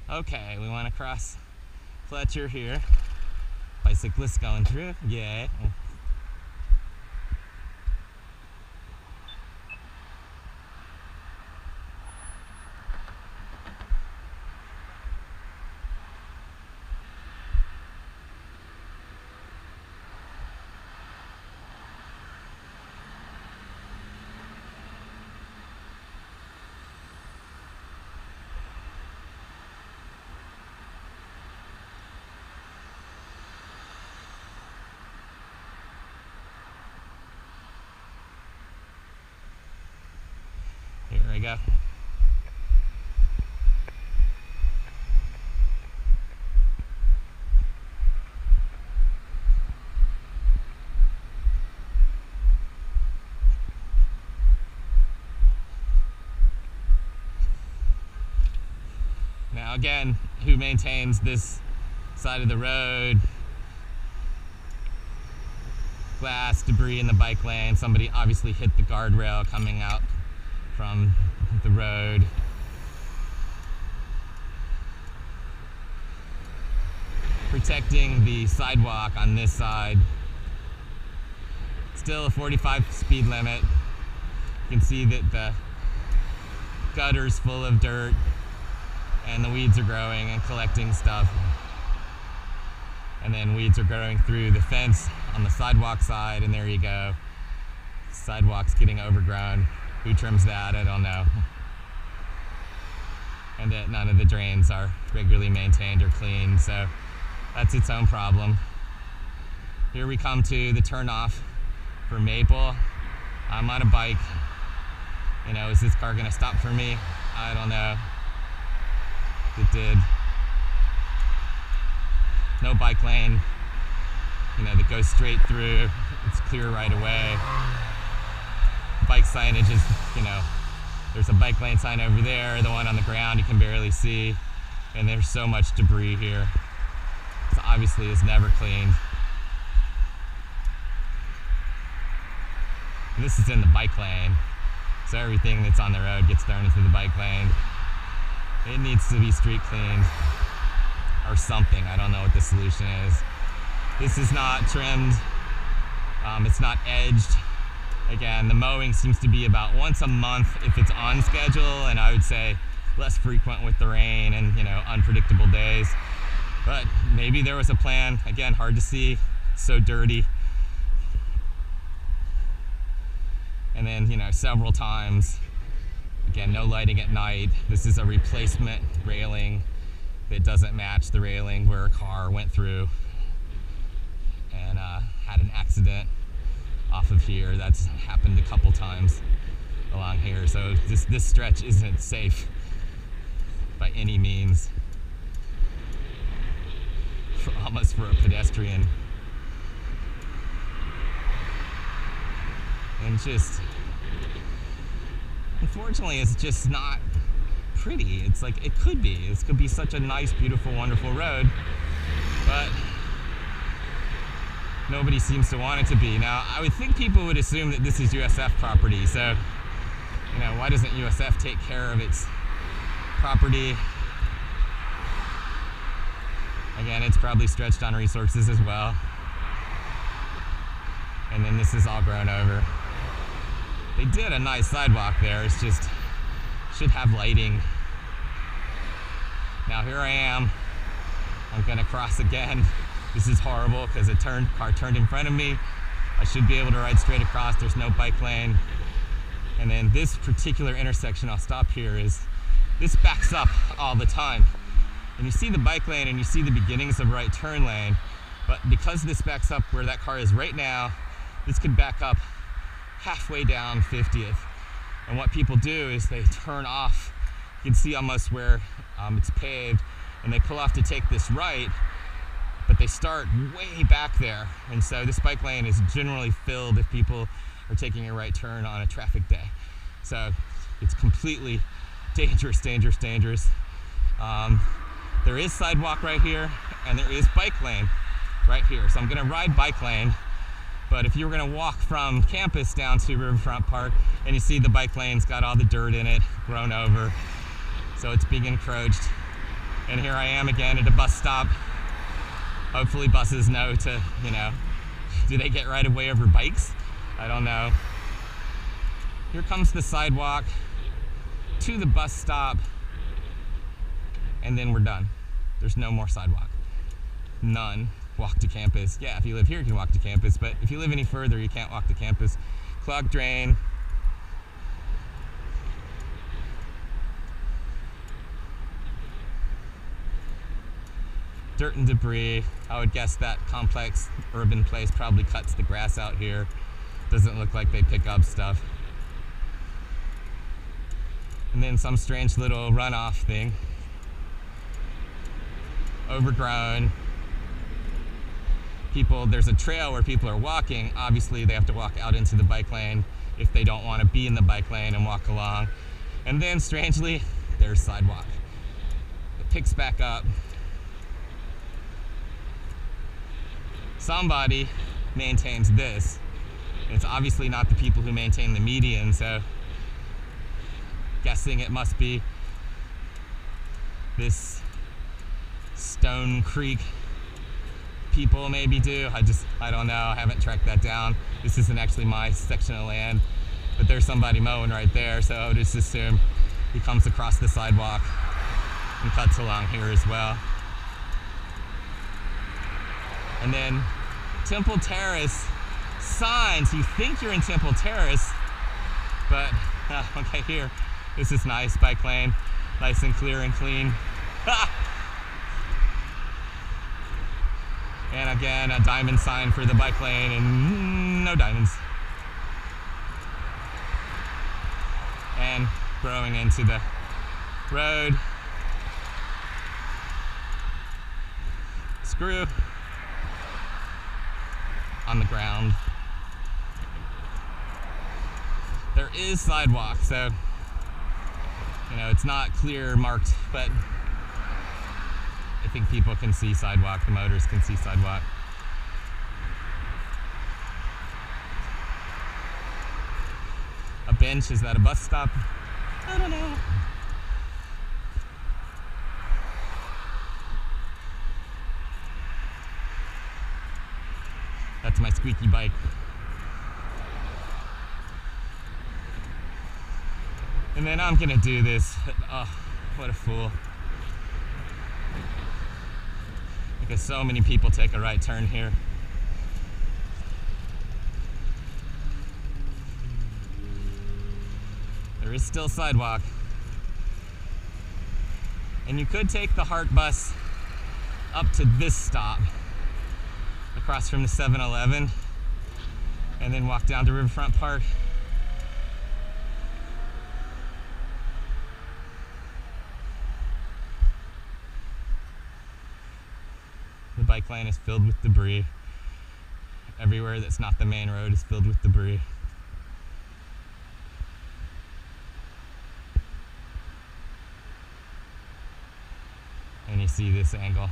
Okay, we want to cross Fletcher here. Bicyclists going through, yay. Here we go. Now again, who maintains this side of the road? Glass, debris in the bike lane. Somebody obviously hit the guardrail coming out from the road. Protecting the sidewalk on this side. Still a 45 speed limit. You can see that the gutter's full of dirt and the weeds are growing and collecting stuff. And then weeds are growing through the fence on the sidewalk side, and there you go. Sidewalk's getting overgrown. Who trims that? I don't know. And that none of the drains are regularly maintained or cleaned, so that's its own problem. Here we come to the turnoff for Maple. I'm on a bike. You know, is this car gonna stop for me? I don't know. It did. No bike lane, you know, that goes straight through. It's clear right away. Bike signage is, you know, there's a bike lane sign over there, the one on the ground you can barely see, and there's so much debris here. So obviously it's never cleaned. And this is in the bike lane, so everything that's on the road gets thrown into the bike lane. It needs to be street cleaned or something. I don't know what the solution is. This is not trimmed. It's not edged. Again, the mowing seems to be about once a month if it's on schedule, and I would say less frequent with the rain and, you know, unpredictable days. But maybe there was a plan. Again, hard to see, so dirty. And then, you know, several times, again, no lighting at night. This is a replacement railing that doesn't match the railing where a car went through and had an accident off of here. That's happened a couple times along here. So this stretch isn't safe by any means, almost for a pedestrian. And just, unfortunately, it's just not pretty. It's like, it could be. This could be such a nice, beautiful, wonderful road, but nobody seems to want it to be. Now, I would think people would assume that this is USF property, so, you know, why doesn't USF take care of its property? Again, it's probably stretched on resources as well. And then this is all grown over. They did a nice sidewalk there. It's just, should have lighting. Now here I am. I'm gonna cross again. This is horrible because car turned in front of me. I should be able to ride straight across. There's no bike lane. And then this particular intersection, I'll stop here, this backs up all the time. And you see the bike lane and you see the beginnings of right turn lane, but because this backs up where that car is right now, this could back up halfway down 50th. And what people do is they turn off. You can see almost where it's paved, and they pull off to take this right, but they start way back there. And so this bike lane is generally filled if people are taking a right turn on a traffic day. So it's completely dangerous, dangerous, dangerous. There is sidewalk right here, and there is bike lane right here. So I'm gonna ride bike lane, but if you were gonna walk from campus down to Riverfront Park, and you see the bike lane's got all the dirt in it, grown over, so it's being encroached. And here I am again at a bus stop. Hopefully buses know to, do they get right of way over bikes? I don't know. Here comes the sidewalk to the bus stop, and then we're done. There's no more sidewalk. None. Walk to campus. Yeah, if you live here, you can walk to campus, but if you live any further, you can't walk to campus. Clogged drain. Dirt and debris. I would guess that complex urban place probably cuts the grass out here. Doesn't look like they pick up stuff. And then some strange little runoff thing. Overgrown. There's a trail where people are walking. Obviously they have to walk out into the bike lane if they don't want to be in the bike lane and walk along. And then strangely, there's sidewalk. It picks back up. Somebody maintains this. It's obviously not the people who maintain the median, so guessing it must be this Stone Creek people maybe do. I don't know. I haven't tracked that down. This isn't actually my section of land, but there's somebody mowing right there, so I would just assume he comes across the sidewalk and cuts along here as well. And then Temple Terrace signs. You think you're in Temple Terrace, but okay, here. This is nice. Bike lane, nice and clear and clean. And again, a diamond sign for the bike lane, and no diamonds. And growing into the road. Screw on the ground. There is sidewalk, so it's not clear marked, but I think people can see sidewalk. The motors can see sidewalk. A bench, is that a bus stop? I don't know. That's my squeaky bike. And then I'm gonna do this. Oh, what a fool. Because so many people take a right turn here. There is still sidewalk. And you could take the Hart bus up to this stop, across from the 7-Eleven, and then walk down to Riverfront Park. The bike lane is filled with debris. Everywhere that's not the main road is filled with debris. And you see this angle.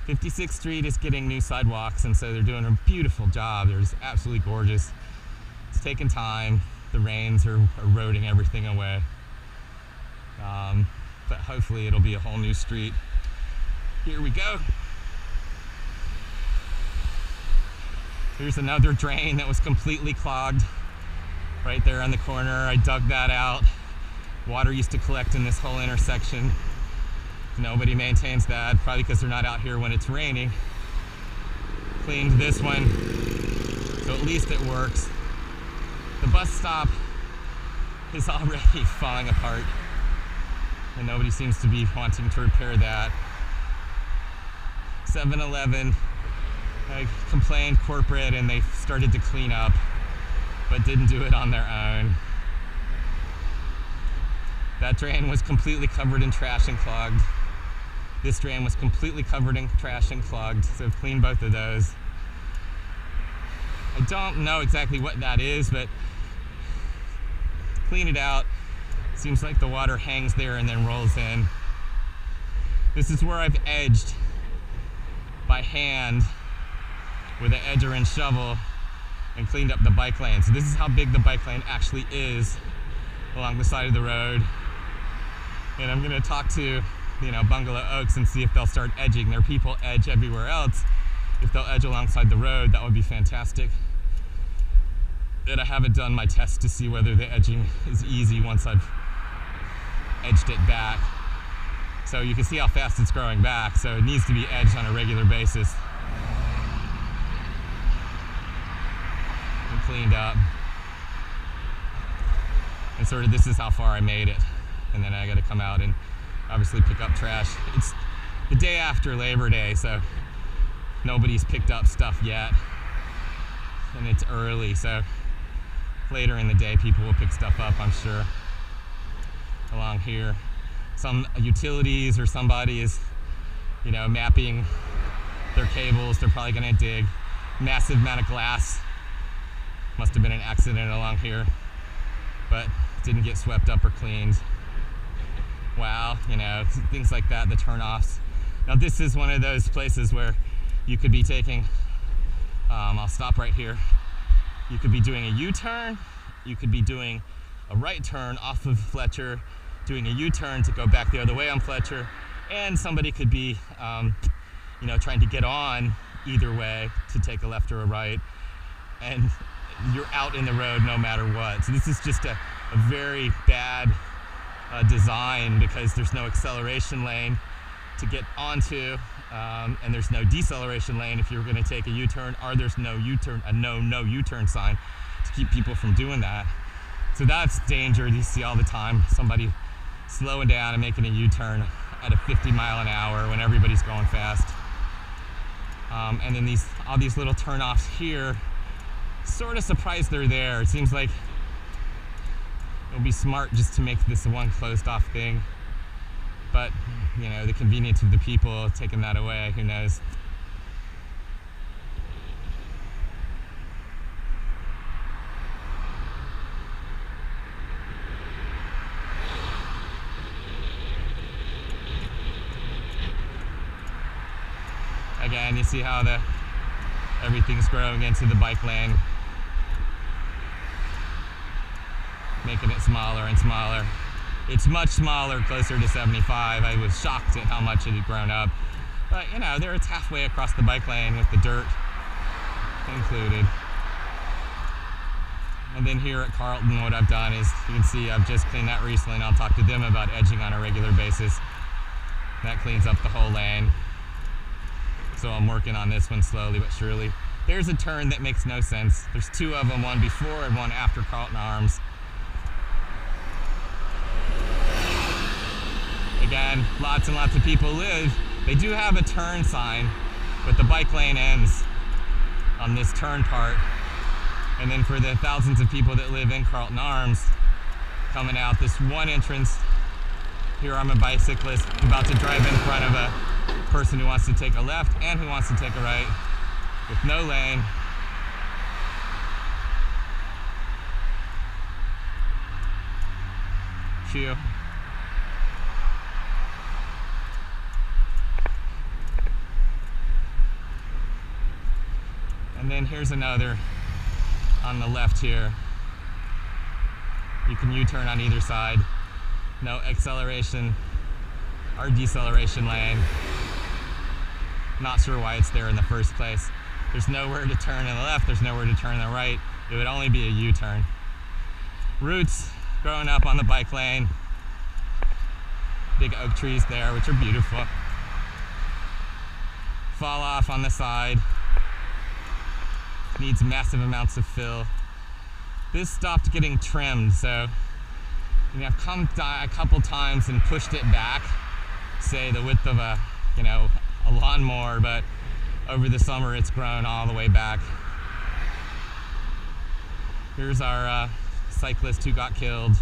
56th Street is getting new sidewalks, and so they're doing a beautiful job. They're just absolutely gorgeous. It's taking time. The rains are eroding everything away. But hopefully it'll be a whole new street. Here we go. Here's another drain that was completely clogged right there on the corner. I dug that out. Water used to collect in this whole intersection. Nobody maintains that, probably because they're not out here when it's raining. Cleaned this one, so at least it works. The bus stop is already falling apart, and nobody seems to be wanting to repair that. 7-Eleven complained corporate, and they started to clean up, but didn't do it on their own. That drain was completely covered in trash and clogged. This drain was completely covered in trash and clogged, so I've cleaned both of those. I don't know exactly what that is, but clean it out. Seems like the water hangs there and then rolls in. This is where I've edged by hand with an edger and shovel and cleaned up the bike lane. So this is how big the bike lane actually is along the side of the road. And I'm gonna talk to Bungalow Oaks and see if they'll start edging. There are people edge everywhere else. If they'll edge alongside the road, that would be fantastic. But I haven't done my test to see whether the edging is easy once I've edged it back. So you can see how fast it's growing back, so it needs to be edged on a regular basis and cleaned up. And sort of this is how far I made it. And then I gotta come out and obviously pick up trash. It's the day after Labor Day, so nobody's picked up stuff yet. And it's early, so later in the day people will pick stuff up, I'm sure, along here. Some utilities or somebody is, mapping their cables. They're probably gonna dig. Massive amount of glass. Must have been an accident along here, but didn't get swept up or cleaned. Wow, things like that, the turnoffs. Now this is one of those places where you could be taking, I'll stop right here. You could be doing a U-turn. You could be doing a right turn off of Fletcher, doing a U-turn to go back the other way on Fletcher, and somebody could be, trying to get on either way to take a left or a right, and you're out in the road no matter what. So this is just a very bad design because there's no acceleration lane to get onto, and there's no deceleration lane if you're going to take a U-turn, or there's no U-turn, no U-turn sign to keep people from doing that. So that's danger you see all the time. Somebody slowing down and making a U-turn at a 50 mile an hour when everybody's going fast. And then all these little turnoffs here, sort of surprised they're there. It seems like it'll be smart just to make this one closed off thing. But, the convenience of the people taking that away, who knows? Again, you see how everything's growing into the bike lane, making it smaller and smaller. It's much smaller, closer to 75. I was shocked at how much it had grown up. But, there it's halfway across the bike lane with the dirt included. And then here at Carlton, what I've done is, you can see I've just cleaned that recently, and I'll talk to them about edging on a regular basis. That cleans up the whole lane. So I'm working on this one slowly but surely. There's a turn that makes no sense. There's two of them, one before and one after Carlton Arms. Again, lots and lots of people live. They do have a turn sign, but the bike lane ends on this turn part. And then for the thousands of people that live in Carlton Arms, coming out this one entrance, here I'm a bicyclist about to drive in front of a person who wants to take a left and who wants to take a right with no lane. Phew. And then here's another on the left here. You can U-turn on either side. No acceleration or deceleration lane. Not sure why it's there in the first place. There's nowhere to turn on the left, there's nowhere to turn on the right. It would only be a U-turn. Roots growing up on the bike lane. Big oak trees there, which are beautiful. Fall off on the side. Needs massive amounts of fill. This stopped getting trimmed, so I've come a couple times and pushed it back, say the width of a lawnmower, but over the summer it's grown all the way back. Here's our cyclist who got killed.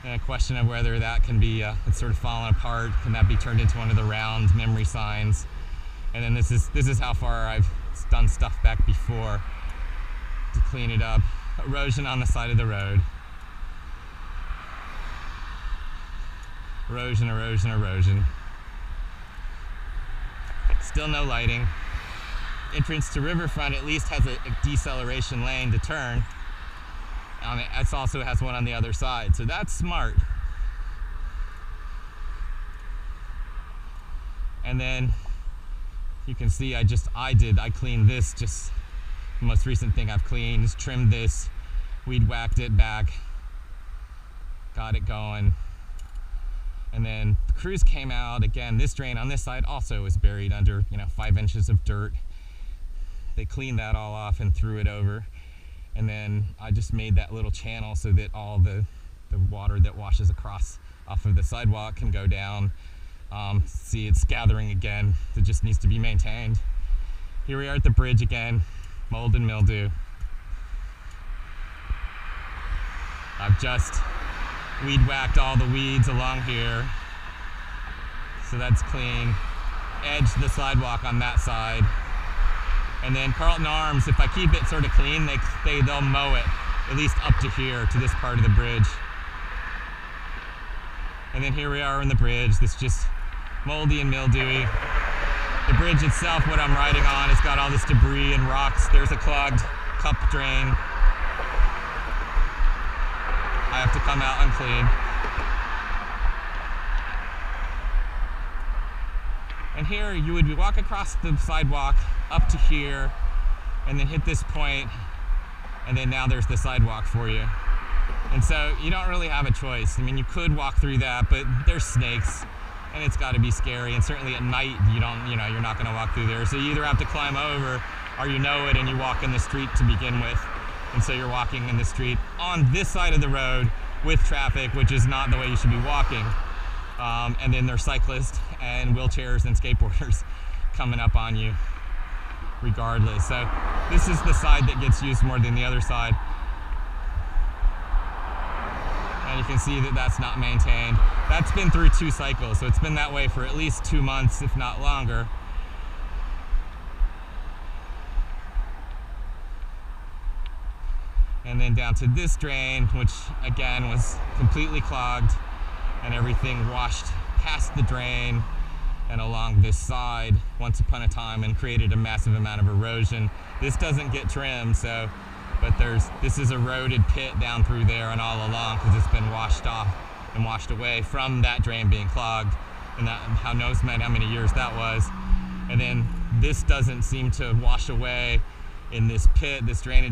And a question of whether that can be, it's sort of fallen apart. Can that be turned into one of the round memory signs? And then this is how far I've done stuff back before to clean it up. Erosion on the side of the road. Erosion, erosion, erosion. Still no lighting. Entrance to Riverfront at least has a deceleration lane to turn. It also has one on the other side, so that's smart. And then you can see I cleaned this, just the most recent thing I've cleaned, just trimmed this, weed whacked it back, got it going. And then the crews came out again. This drain on this side also was buried under 5 inches of dirt. They cleaned that all off and threw it over. And then I just made that little channel so that all the water that washes across off of the sidewalk can go down. See, it's gathering again. It just needs to be maintained. Here we are at the bridge again, mold and mildew. I've just weed whacked all the weeds along here, so that's clean. Edged the sidewalk on that side. And then Carlton Arms, if I keep it sort of clean, they'll mow it, at least up to here, to this part of the bridge. And then here we are on the bridge. This just moldy and mildewy. The bridge itself, what I'm riding on, it's got all this debris and rocks. There's a clogged cup drain. I have to come out and clean. And here you would walk across the sidewalk up to here and then hit this point, and then now there's the sidewalk for you. And so you don't really have a choice. I mean, you could walk through that, but there's snakes and it's got to be scary, and certainly at night you're not going to walk through there. So you either have to climb over, or you know it and you walk in the street to begin with. And so you're walking in the street on this side of the road with traffic, which is not the way you should be walking. And then there's cyclists and wheelchairs and skateboarders coming up on you regardless. So this is the side that gets used more than the other side. And you can see that that's not maintained. That's been through 2 cycles, so it's been that way for at least 2 months, if not longer. And then down to this drain, which again was completely clogged, and everything washed past the drain and along this side once upon a time and created a massive amount of erosion. This doesn't get trimmed, but this is eroded pit down through there and all along, because it's been washed off and washed away from that drain being clogged, and that, how knows how many years that was. And then this doesn't seem to wash away in this pit, this drainage